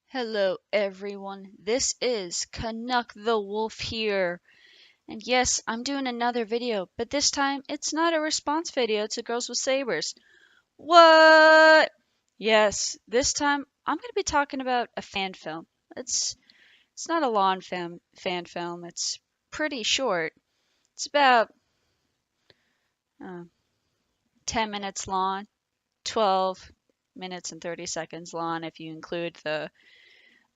Hello everyone, this is Canuck the Wolf here. And yes, I'm doing another video, but this time it's not a response video to Girls with Sabers. What? Yes, this time I'm going to be talking about a fan film. It's not a long fan film. It's pretty short. It's about uh, 10 minutes long, 12 minutes and 30 seconds long if you include the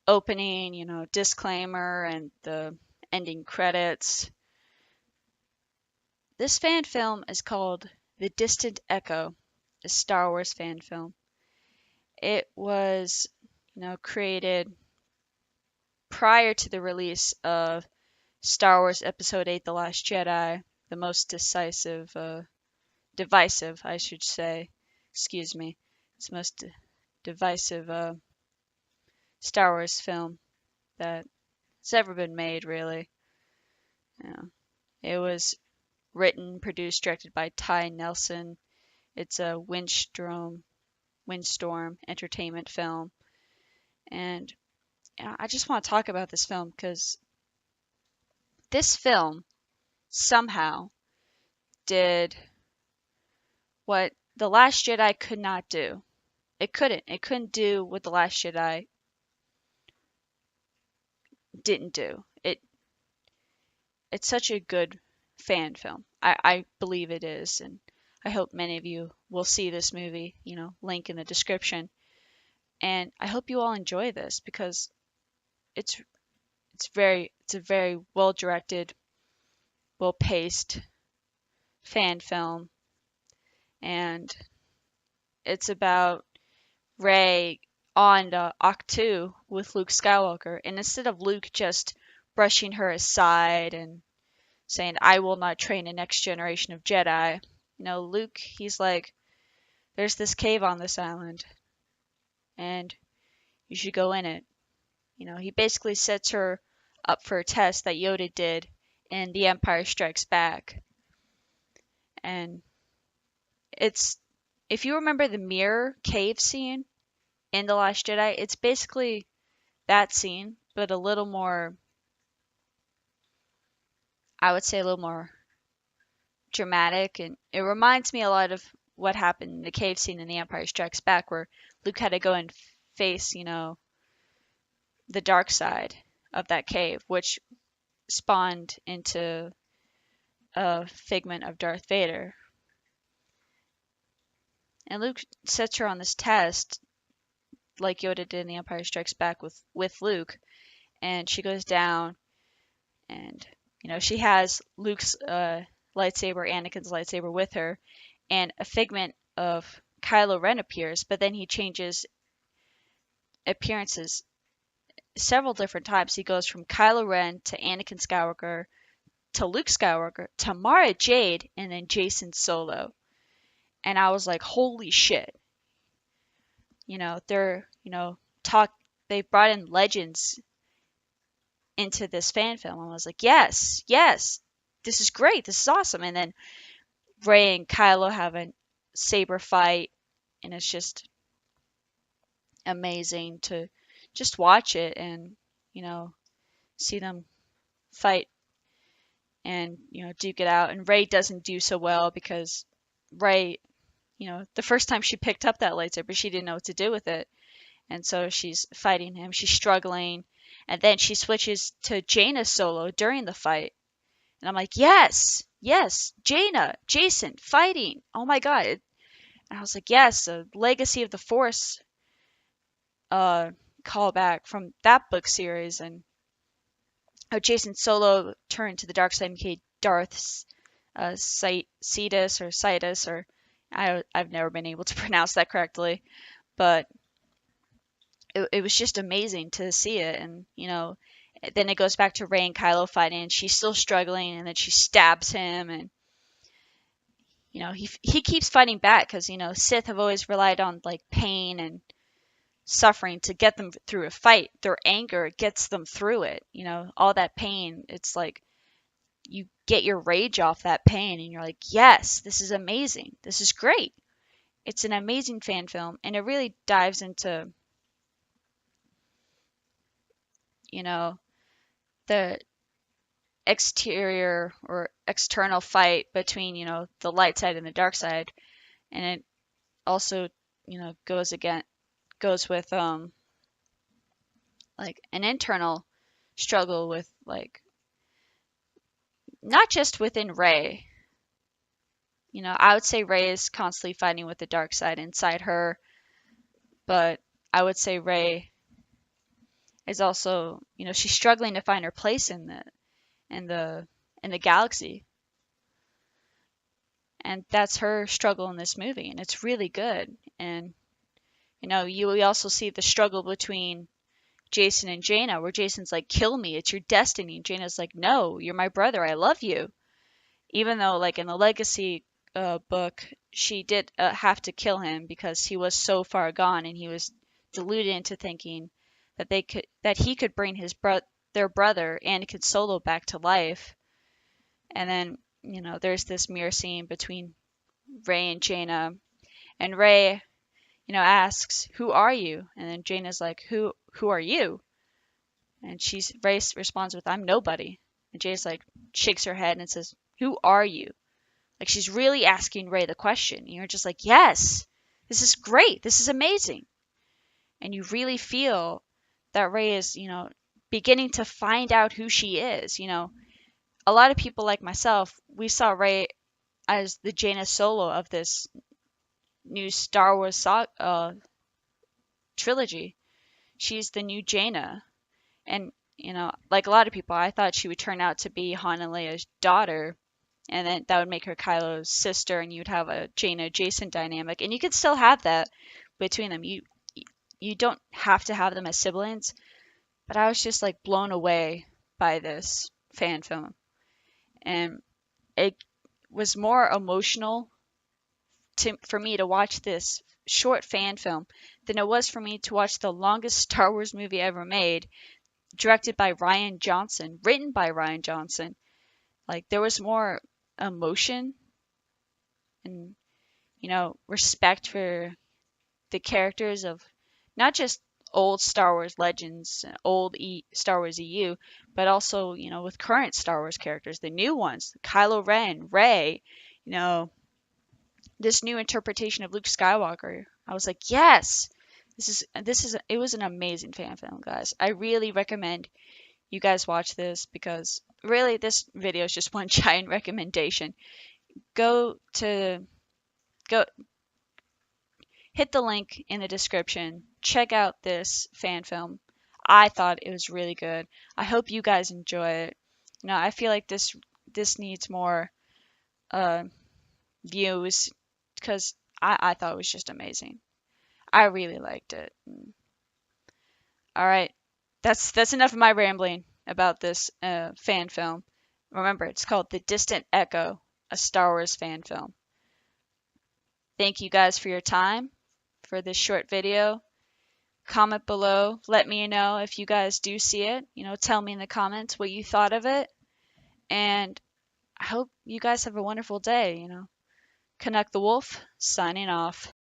opening, disclaimer and the ending credits. This fan film is called The Distant Echo, a Star Wars fan film. It was, created prior to the release of Star Wars Episode 8: The Last Jedi, the most divisive, I should say. Excuse me. It's the most divisive Star Wars film that's ever been made, really. It was written, produced, directed by Ty Nelson. It's a Windstorm Entertainment film. And I just want to talk about this film because this film somehow did what The Last Jedi could not do. It couldn't. It couldn't do what The Last Jedi didn't do. It's such a good fan film. I believe it is, and I hope many of you will see this movie, link in the description. And I hope you all enjoy this because it's it's a very well directed, well paced fan film, and it's about Rey on Ahch-To with Luke Skywalker, and instead of Luke just brushing her aside and saying, "I will not train a next generation of Jedi," Luke, he's like, "There's this cave on this island, and you should go in it." He basically sets her up for a test that Yoda did in The Empire Strikes Back. And if you remember the mirror cave scene in The Last Jedi, it's basically that scene, but a little more, I would say a little more dramatic. And it reminds me a lot of what happened in the cave scene in The Empire Strikes Back, where Luke had to go and face, the dark side of that cave, which spawned into a figment of Darth Vader. And Luke sets her on this test, like Yoda did in The Empire Strikes Back with Luke, and she goes down, and she has Luke's lightsaber, Anakin's lightsaber, with her, and a figment of Kylo Ren appears, but then he changes appearances several different times. He goes from Kylo Ren to Anakin Skywalker to Luke Skywalker to Mara Jade and then Jason Solo. And I was like, holy shit. They brought in legends into this fan film. I was like, yes, this is great. This is awesome. And then Rey and Kylo have a saber fight, and it's just amazing to just watch it and, see them fight and, duke it out. And Rey doesn't do so well because Rey, the first time she picked up that lightsaber, she didn't know what to do with it. And so she's fighting him. She's struggling. And then she switches to Jaina Solo during the fight. And I'm like, yes, Jaina, Jason, fighting. Oh my God. And I was like, yes, a Legacy of the Force callback from that book series. And how Jason Solo turned to the dark side and became Darth Sidious, or I've never been able to pronounce that correctly. But it was just amazing to see it. And, then it goes back to Rey and Kylo fighting, and she's still struggling, and then she stabs him, and he keeps fighting back because Sith have always relied on like pain and suffering to get them through a fight. Their anger gets them through it. All that pain. It's like you get your rage off that pain, and you're like, yes, this is amazing. This is great. It's an amazing fan film, and it really dives into the exterior or external fight between the light side and the dark side, and it also goes with like an internal struggle with like not just within Rey. I would say Rey is constantly fighting with the dark side inside her, but I would say Rey is also, she's struggling to find her place in the in the galaxy. And that's her struggle in this movie, and it's really good. And we also see the struggle between Jason and Jaina, where Jason's like, kill me, it's your destiny. And Jaina's like, no, you're my brother, I love you. Even though, like, in the Legacy book, she did have to kill him because he was so far gone, and he was deluded into thinking that he could bring their brother, Anakin Solo, back to life. And then, there's this mirror scene between Rey and Jaina, and Rey, asks, "Who are you?" And then Jaina's like, "Who are you?" And Rey responds with, "I'm nobody." And Jaina's like, shakes her head and says, "Who are you?" Like she's really asking Rey the question. And you're just like, yes, this is great. This is amazing. And you really feel that Rey is, beginning to find out who she is. A lot of people like myself, we saw Rey as the Jaina Solo of this new Star Wars trilogy. She's the new Jaina. And, like a lot of people, I thought she would turn out to be Han and Leia's daughter. And then that would make her Kylo's sister, and you'd have a Jaina Jason dynamic. And you could still have that between them. You don't have to have them as siblings. But I was just like blown away by this fan film. And it was more emotional for me to watch this short fan film than it was for me to watch the longest Star Wars movie ever made, directed by Rian Johnson, written by Rian Johnson. Like there was more emotion and respect for the characters of not just old Star Wars legends, old Star Wars EU, but also with current Star Wars characters, the new ones, Kylo Ren, Rey, this new interpretation of Luke Skywalker. I was like, yes, it was an amazing fan film, guys. I really recommend you guys watch this because really this video is just one giant recommendation. Go hit the link in the description. Check out this fan film. I thought it was really good. I hope you guys enjoy it. I feel like this needs more views because I thought it was just amazing. I really liked it. All right, that's enough of my rambling about this fan film. Remember, it's called The Distant Echo, a Star Wars fan film. Thank you guys for your time for this short video. Comment below. Let me know if you guys do see it. Tell me in the comments what you thought of it. And I hope you guys have a wonderful day. Connect the Wolf, signing off.